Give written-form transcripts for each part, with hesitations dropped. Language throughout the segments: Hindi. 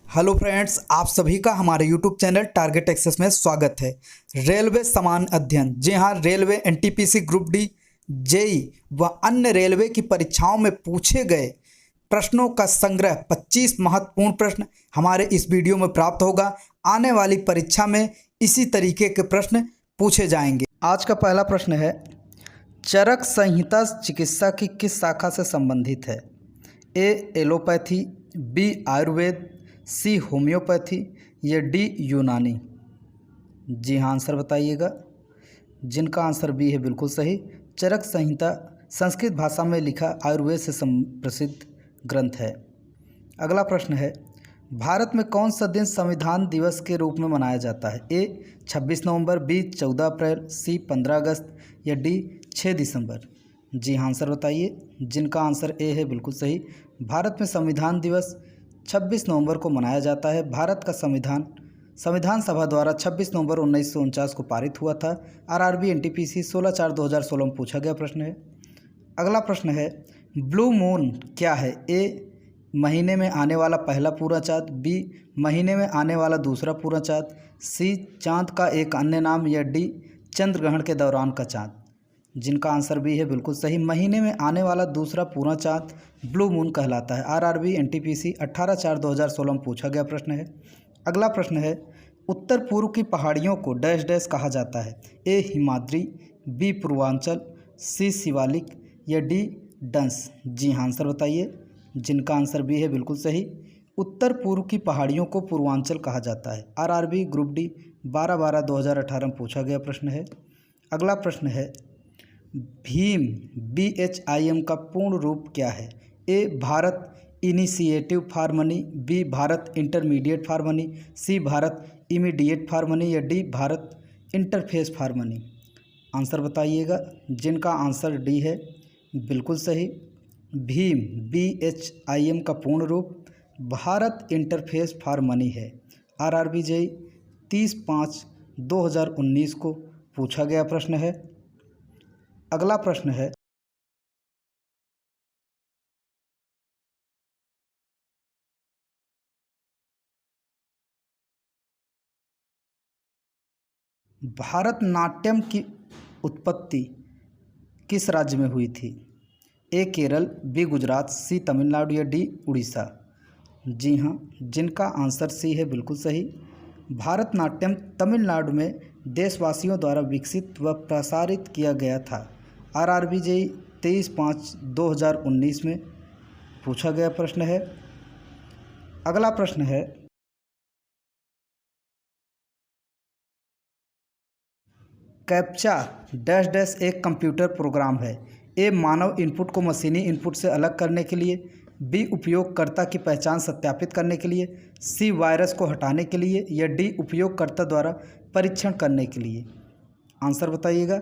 हेलो फ्रेंड्स, आप सभी का हमारे यूट्यूब चैनल टारगेट एक्सेस में स्वागत है। रेलवे समान अध्ययन, जी हाँ, railway NTPC group D, JE व अन्य रेलवे की परीक्षाओं में पूछे गए प्रश्नों का संग्रह 25 महत्वपूर्ण प्रश्न हमारे इस वीडियो में प्राप्त होगा। आने वाली परीक्षा में इसी तरीके के प्रश्न पूछे जाएंगे। आज का पहला प्रश्न है, चरक संहिता चिकित्सा की किस शाखा से संबंधित है? ए एलोपैथी, बी आयुर्वेद, सी होम्योपैथी या डी यूनानी। जी हाँ, आंसर बताइएगा। जिनका आंसर बी है बिल्कुल सही। चरक संहिता संस्कृत भाषा में लिखा आयुर्वेद से प्रसिद्ध ग्रंथ है। अगला प्रश्न है, भारत में कौन सा दिन संविधान दिवस के रूप में मनाया जाता है? ए 26 नवंबर, बी 14 अप्रैल, सी 15 अगस्त या डी 6 दिसंबर। जी हाँ, आंसर बताइए। जिनका आंसर ए है बिल्कुल सही। भारत में संविधान दिवस 26 नवंबर को मनाया जाता है। भारत का संविधान सभा द्वारा 26 नवंबर 1949 को पारित हुआ था। आरआरबी एनटीपीसी 16/4/2016 में पूछा गया प्रश्न है। अगला प्रश्न है, ब्लू मून क्या है? ए महीने में आने वाला पहला पूरा चाँद, बी महीने में आने वाला दूसरा पूरा चाँद, सी चाँद का एक अन्य नाम या डी चंद्र ग्रहण के दौरान का चाँद। जिनका आंसर बी है बिल्कुल सही। महीने में आने वाला दूसरा पूरा चाँद ब्लू मून कहलाता है। आरआरबी एनटीपीसी 18/4/2016 में पूछा गया प्रश्न है। अगला प्रश्न है, उत्तर पूर्व की पहाड़ियों को डैश डैश कहा जाता है? ए हिमाद्री, बी पूर्वांचल, सी शिवालिक या डी डंस। जी हाँ, आंसर बताइए। जिनका आंसर बी है बिल्कुल सही। उत्तर पूर्व की पहाड़ियों को पूर्वांचल कहा जाता है। आरआरबी ग्रुप डी 12/12/2018 में पूछा गया प्रश्न है। अगला प्रश्न है, भीम BHIM का पूर्ण रूप क्या है? A Bharat initiative for money, B Bharat intermediate for money, C Bharat immediate for money या D Bharat interface for money. Answer बताइएगा। जिनका आंसर डी है बिल्कुल सही। भीम BHIM का पूर्ण रूप भारत इंटरफेस फॉर मनी है। आरआरबी जेई 30/5/2019 को पूछा गया प्रश्न है। अगला प्रश्न है, भारतनाट्यम की उत्पत्ति किस राज्य में हुई थी? ए केरल, बी गुजरात, सी तमिलनाडु या डी उड़ीसा। जी हाँ, जिनका आंसर सी है बिल्कुल सही। भारतनाट्यम तमिलनाडु में देशवासियों द्वारा विकसित व प्रसारित किया गया था। आरआरबी जेई 23/5/2019 में पूछा गया प्रश्न है। अगला प्रश्न है, कैप्चा डैश डैश एक कंप्यूटर प्रोग्राम है? ए मानव इनपुट को मशीनी इनपुट से अलग करने के लिए, बी उपयोगकर्ता की पहचान सत्यापित करने के लिए, सी वायरस को हटाने के लिए या डी उपयोगकर्ता द्वारा परीक्षण करने के लिए। आंसर बताइएगा।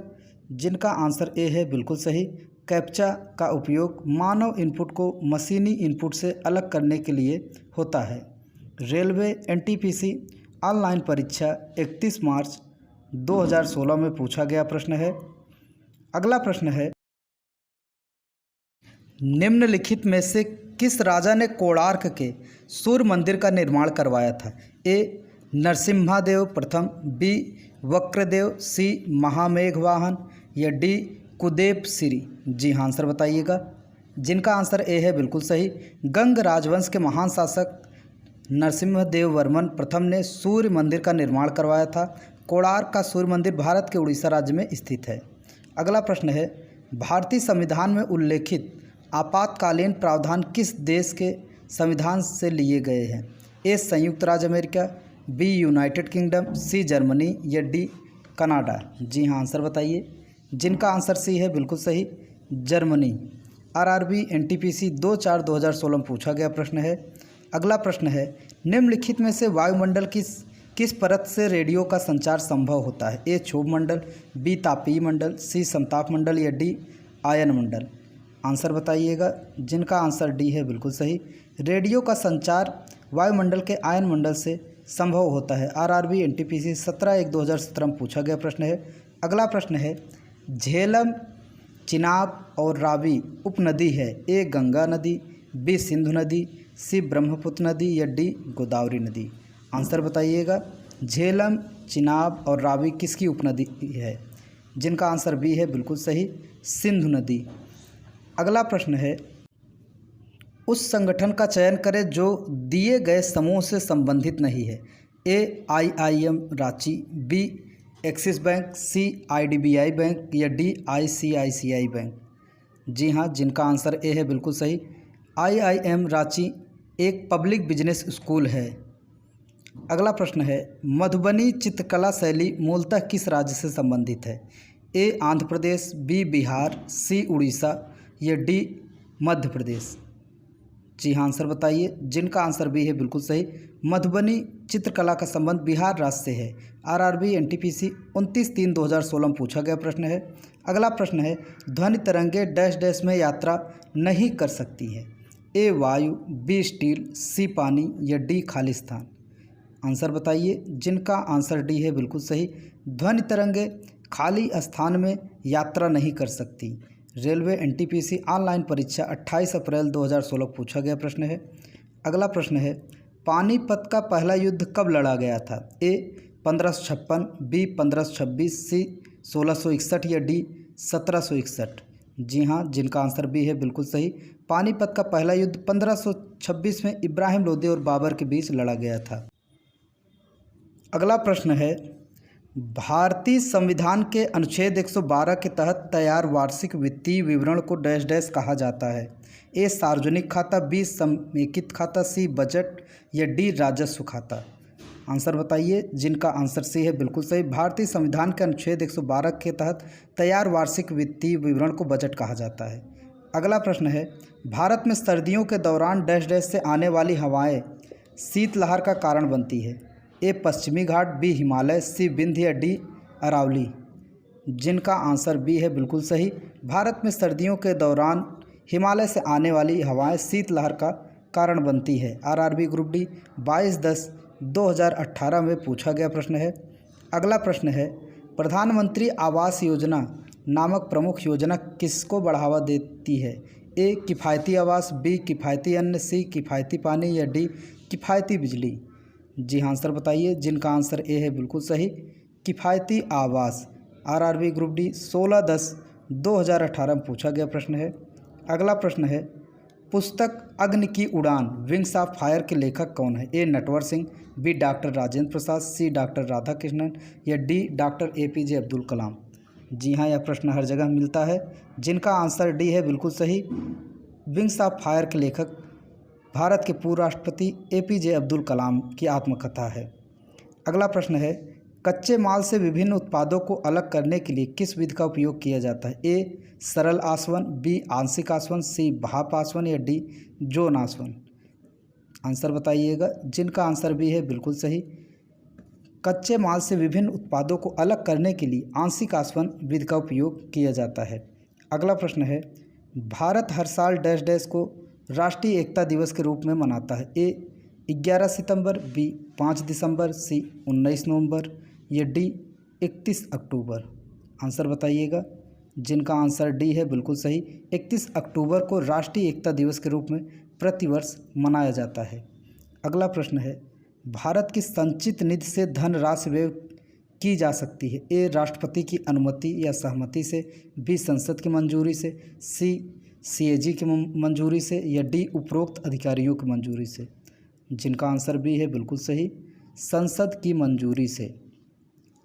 जिनका आंसर ए है बिल्कुल सही। कैप्चा का उपयोग मानव इनपुट को मशीनी इनपुट से अलग करने के लिए होता है। रेलवे एनटीपीसी ऑनलाइन परीक्षा 31 मार्च 2016 में पूछा गया प्रश्न है। अगला प्रश्न है, निम्नलिखित में से किस राजा ने कोणार्क के सूर्य मंदिर का निर्माण करवाया था? ए नरसिम्हादेव प्रथम, बी वक्रदेव, सी महामेघवाहन या डी कुदेव श्री। जी हाँ, आंसर बताइएगा। जिनका आंसर ए है बिल्कुल सही। गंग राजवंश के महान शासक नरसिम्हदेव वर्मन प्रथम ने सूर्य मंदिर का निर्माण करवाया था। कोणार्क का सूर्य मंदिर भारत के उड़ीसा राज्य में स्थित है। अगला प्रश्न है, भारतीय संविधान में उल्लेखित आपातकालीन प्रावधान किस देश के संविधान से लिए गए हैं? ए संयुक्त राज्य America, B United Kingdom, C Germany या डी कनाडा। जी हाँ, आंसर बताइए। जिनका आंसर सी है बिल्कुल सही, जर्मनी। आरआरबी एनटीपीसी 2/4/2016 में पूछा गया प्रश्न है। अगला प्रश्न है, निम्नलिखित में से वायुमंडल की किस परत से रेडियो का संचार संभव होता है? ए क्षोभ मंडल, बी तापीय मंडल, सी समताप मंडल या डी आयन मंडल। आंसर बताइएगा। जिनका आंसर डी है बिल्कुल सही। रेडियो का संचार वायुमंडल के आयन मंडल से संभव होता है। आरआरबी एनटीपीसी 17/1/2017 में पूछा गया प्रश्न है। अगला प्रश्न है, झेलम, चिनाब और रावी उपनदी है? ए गंगा नदी, बी सिंधु नदी, सी ब्रह्मपुत्र नदी या डी गोदावरी नदी। आंसर बताइएगा। झेलम, चिनाब और रावी किसकी उपनदी है? जिनका आंसर बी है बिल्कुल सही, सिंधु नदी। अगला प्रश्न है, उस संगठन का चयन करें जो दिए गए समूह से संबंधित नहीं है। A IIM Ranchi, B Axis bank, C IDBI bank या डी ICICI बैंक। जी हाँ, जिनका आंसर ए है बिल्कुल सही। IIM रांची एक पब्लिक बिजनेस स्कूल है। अगला प्रश्न है, मधुबनी चित्रकला शैली मूलतः किस राज्य से संबंधित है? ए आंध्र प्रदेश, बी बिहार, सी उड़ीसा या डी मध्य प्रदेश। जी हाँ, आंसर बताइए। जिनका आंसर बी है बिल्कुल सही। मधुबनी चित्रकला का संबंध बिहार राज्य से है। RRB NTPC 29/3/2016 में पूछा गया प्रश्न है। अगला प्रश्न है, ध्वनि तरंगे डैश डैश में यात्रा नहीं कर सकती है। ए वायु, बी स्टील, सी पानी या डी खाली स्थान। आंसर बताइए। जिनका आंसर डी है बिल्कुल सही। ध्वनि तरंगे खाली स्थान में यात्रा नहीं कर सकती। रेलवे NTPC ऑनलाइन परीक्षा 28 अप्रैल 2016 को पूछा गया प्रश्न है। अगला प्रश्न है, पानीपत का पहला युद्ध कब लड़ा गया था? ए 1556, बी 1526, सी 1661 या डी 1761। जी हाँ, जिनका आंसर बी है बिल्कुल सही। पानीपत का पहला युद्ध 1526 में इब्राहिम लोदी और बाबर के बीच लड़ा गया था। अगला प्रश्न है, भारतीय संविधान के अनुच्छेद 112 के तहत तैयार वार्षिक वित्तीय विवरण को डैश डैश कहा जाता है। ए सार्वजनिक खाता, बी समेकित खाता, सी बजट या डी राजस्व खाता। आंसर बताइए। जिनका आंसर सी है बिल्कुल सही। भारतीय संविधान के अनुच्छेद 112 के तहत तैयार वार्षिक वित्तीय विवरण को बजट कहा जाता है। अगला प्रश्न है, भारत में सर्दियों के दौरान डैश डैश से आने वाली हवाएं शीतलहर का कारण बनती है। ए पश्चिमी घाट, बी हिमालय, सी विंध्य या डी अरावली। जिनका आंसर बी है बिल्कुल सही। भारत में सर्दियों के दौरान हिमालय से आने वाली हवाएं शीतलहर का कारण बनती है। RRB ग्रुप डी 22/10/2018 में पूछा गया प्रश्न है। अगला प्रश्न है, प्रधानमंत्री आवास योजना नामक प्रमुख योजना किसको बढ़ावा देती है? ए किफ़ायती आवास, बी किफ़ायती अन्न, सी किफ़ायती पानी या डी किफ़ायती बिजली। जी हाँ, आंसर बताइए। जिनका आंसर ए है बिल्कुल सही, किफ़ायती आवास। RRB ग्रुप डी 16/10/2018 में पूछा गया प्रश्न है। अगला प्रश्न है, पुस्तक अग्नि की उड़ान विंग्स ऑफ फायर के लेखक कौन है? ए नटवर सिंह, बी डॉक्टर राजेंद्र प्रसाद, सी डॉक्टर राधाकृष्णन या D doctor APJ Abdul Kalam. जी हाँ, यह प्रश्न हर जगह मिलता है। जिनका आंसर डी है बिल्कुल सही। विंग्स ऑफ फायर के लेखक भारत के पूर्व राष्ट्रपति APJ अब्दुल कलाम की आत्मकथा है। अगला प्रश्न है, कच्चे माल से विभिन्न उत्पादों को अलग करने के लिए किस विधि का उपयोग किया जाता है? ए सरल आसवन, बी आंशिक आसवन, सी भाप आसवन या डी जौन आसवन। आंसर बताइएगा। जिनका आंसर भी है बिल्कुल सही। कच्चे माल से विभिन्न उत्पादों को अलग करने के लिए आंशिक आसवन विधि का उपयोग किया जाता है। अगला प्रश्न है, भारत हर साल डैश डैश को राष्ट्रीय एकता दिवस के रूप में मनाता है। ए 11 सितंबर, बी 5 दिसंबर, सी 19 नवंबर या डी 31 अक्टूबर। आंसर बताइएगा। जिनका आंसर डी है बिल्कुल सही। 31 अक्टूबर को राष्ट्रीय एकता दिवस के रूप में प्रतिवर्ष मनाया जाता है। अगला प्रश्न है, भारत की संचित निधि से धनराशि व्यय की जा सकती है। ए राष्ट्रपति की अनुमति या सहमति से, बी संसद की मंजूरी से, सी CAG की मंजूरी से या डी उपरोक्त अधिकारियों की मंजूरी से। जिनका आंसर बी है बिल्कुल सही, संसद की मंजूरी से।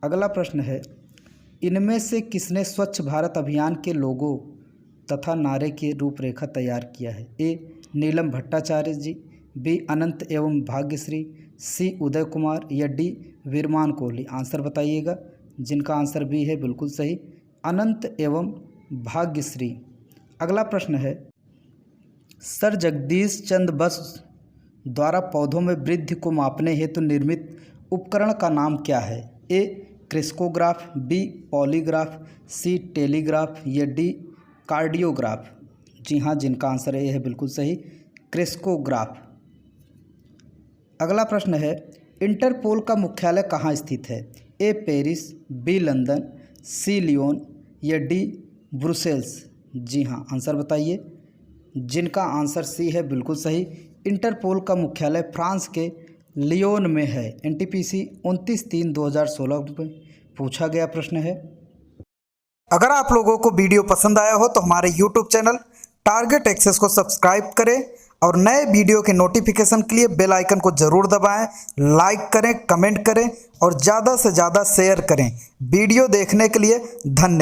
अगला प्रश्न है, इनमें से किसने स्वच्छ भारत अभियान के लोगो तथा नारे की रूपरेखा तैयार किया है? ए नीलम भट्टाचार्य जी, बी अनंत एवं भाग्यश्री, सी उदय कुमार या डी वीरमान कोहली। आंसर बताइएगा। जिनका आंसर बी है बिल्कुल सही, अनंत एवं भाग्यश्री। अगला प्रश्न है, सर जगदीश चंद्र बसु द्वारा पौधों में वृद्धि को मापने हेतु निर्मित उपकरण का नाम क्या है? ए क्रिस्कोग्राफ, बी पॉलीग्राफ, सी टेलीग्राफ या डी कार्डियोग्राफ। जी हाँ, जिनका आंसर ए है बिल्कुल सही, क्रिस्कोग्राफ। अगला प्रश्न है, इंटरपोल का मुख्यालय कहाँ स्थित है? ए पेरिस, बी लंदन, सी लियोन या डी ब्रुसेल्स। जी हाँ, आंसर बताइए। जिनका आंसर सी है बिल्कुल सही, इंटरपोल का मुख्यालय फ्रांस के लियोन में है। एनटीपीसी 29/3/2016 में पूछा गया प्रश्न है। अगर आप लोगों को वीडियो पसंद आया हो तो हमारे यूट्यूब चैनल टारगेट एक्सेस को सब्सक्राइब करें और नए वीडियो के नोटिफिकेशन के लिए बेल आइकन को ज़रूर दबाएं, लाइक करें, कमेंट करें और ज़्यादा से ज़्यादा शेयर करें। वीडियो देखने के लिए धन्यवाद।